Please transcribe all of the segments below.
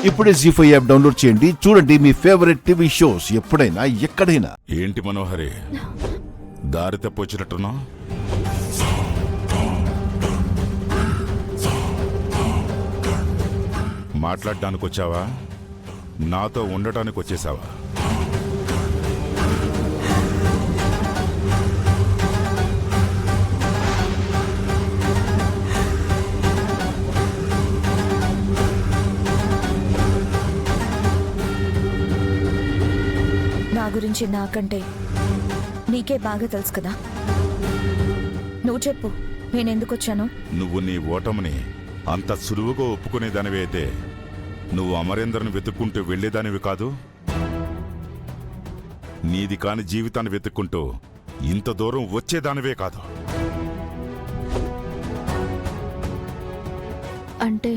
ఇప్పుడే జీ5 app download చేయండి. చూడండి మీ ఫేవరెట్ టీవీ షోస్ ఎప్పుడైనా ఎక్కడైనా. ఏంటి మనోహరి, దారి తప్పొచ్చినట్టున్నా? మాట్లాడడానికి వచ్చావా, నాతో ఉండటానికి వచ్చేసావా? నా గురించి నాకంటే నీకే బాగా తెలుసు కదా. నువ్వు చెప్పు, నేనెందుకు వచ్చాను? నువ్వు నీ ఓటమిని అంత సులువుగా ఒప్పుకునేదానివి అయితే నువ్వు అమరేందర్ని వెతుక్కుంటూ వెళ్లేదానివి కాదు. నీది కాని జీవితాన్ని వెతుక్కుంటూ ఇంత దూరం వచ్చేదానివే కాదు. అంటే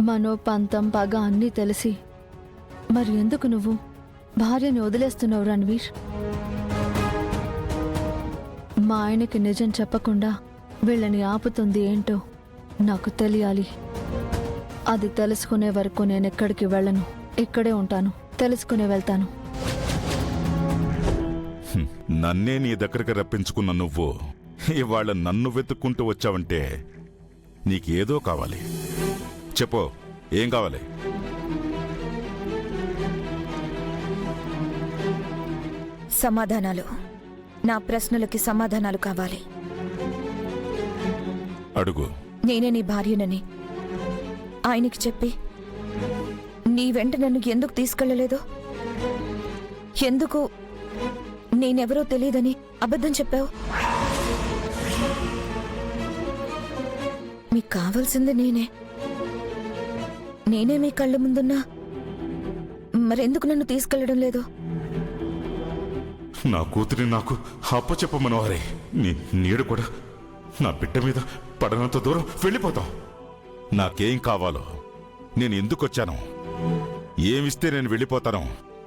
మనో పంతం పగ అన్నీ తెలిసి మరి ఎందుకు నువ్వు భార్యని వదిలేస్తున్నావు రణవీర్? మా ఆయనకి నిజం చెప్పకుండా వీళ్ళని ఆపుతుంది ఏంటో నాకు తెలియాలి. అది తెలుసుకునే వరకు నేను ఎక్కడికి వెళ్ళను, ఇక్కడే ఉంటాను. తెలుసుకునే వెళ్తాను. నన్నే నీ దగ్గరికి రప్పించుకున్న నువ్వు ఇవాళ నన్ను వెతుక్కుంటూ వచ్చావంటే నీకేదో కావాలి. చెప్పు, ఏం కావాలి? సమాధానాలు. నా ప్రశ్నలకి సమాధానాలు కావాలి. అడుగు. నేనే నీ భార్యనని ఆయనకి చెప్పి నీ వెంట నన్ను ఎందుకు తీసుకెళ్లలేదు? ఎందుకు నేనెవరో తెలియదని అబద్ధం చెప్పావు? మీకు కావాల్సింది నేనే మీ కళ్ళ ముందున్నా మరెందుకు నన్ను తీసుకెళ్లడం లేదు? నా కూతురి నాకు అప్పచెప్ప మనోహరి. నీడు కూడా నా బిడ్డ మీద పడనంత దూరం వెళ్ళిపోతాం. నాకేం కావాలో, నేను ఎందుకొచ్చాను, ఏమిస్తే నేను వెళ్ళిపోతానో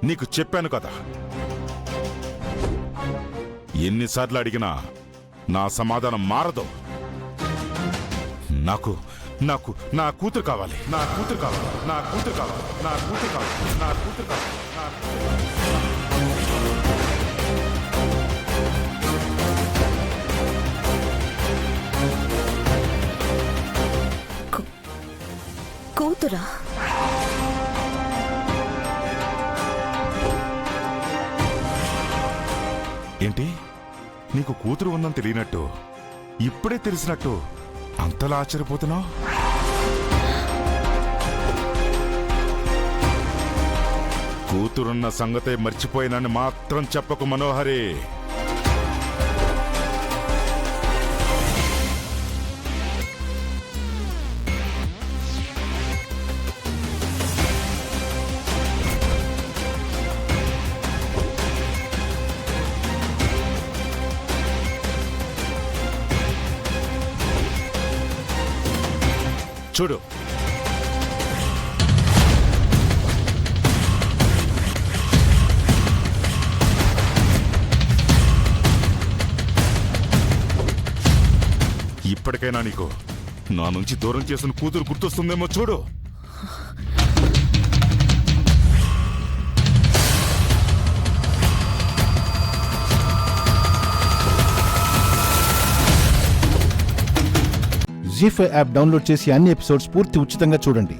నీకు చెప్పాను కదా. ఎన్నిసార్లు అడిగినా నా సమాధానం మారదు. నాకు నాకు నా కూతురు కావాలి, నా కూతురు కావాలి, నా కూతురు కావాలి, నా కూతురు కావాలి, నా కూతురు కావాలి, నా కూతురు కావాలి. కూతురా? ఏంటి, నీకు కూతురు ఉందని తెలియనట్టు ఇప్పుడే తెలిసినట్టు అంతలా ఆశ్చర్యపోతున్నావు? కూతురున్న సంగతే మర్చిపోయినని మాత్రం చెప్పకు మనోహరి. చూడు, ఇప్పటికైనా నీకు నా నుంచి దూరం చేసిన కూతురు గుర్తొస్తుందేమో చూడు. జీ5 యాప్ డౌన్లోడ్ చేసి అన్ని ఎపిసోడ్స్ పూర్తి ఉచితంగా చూడండి.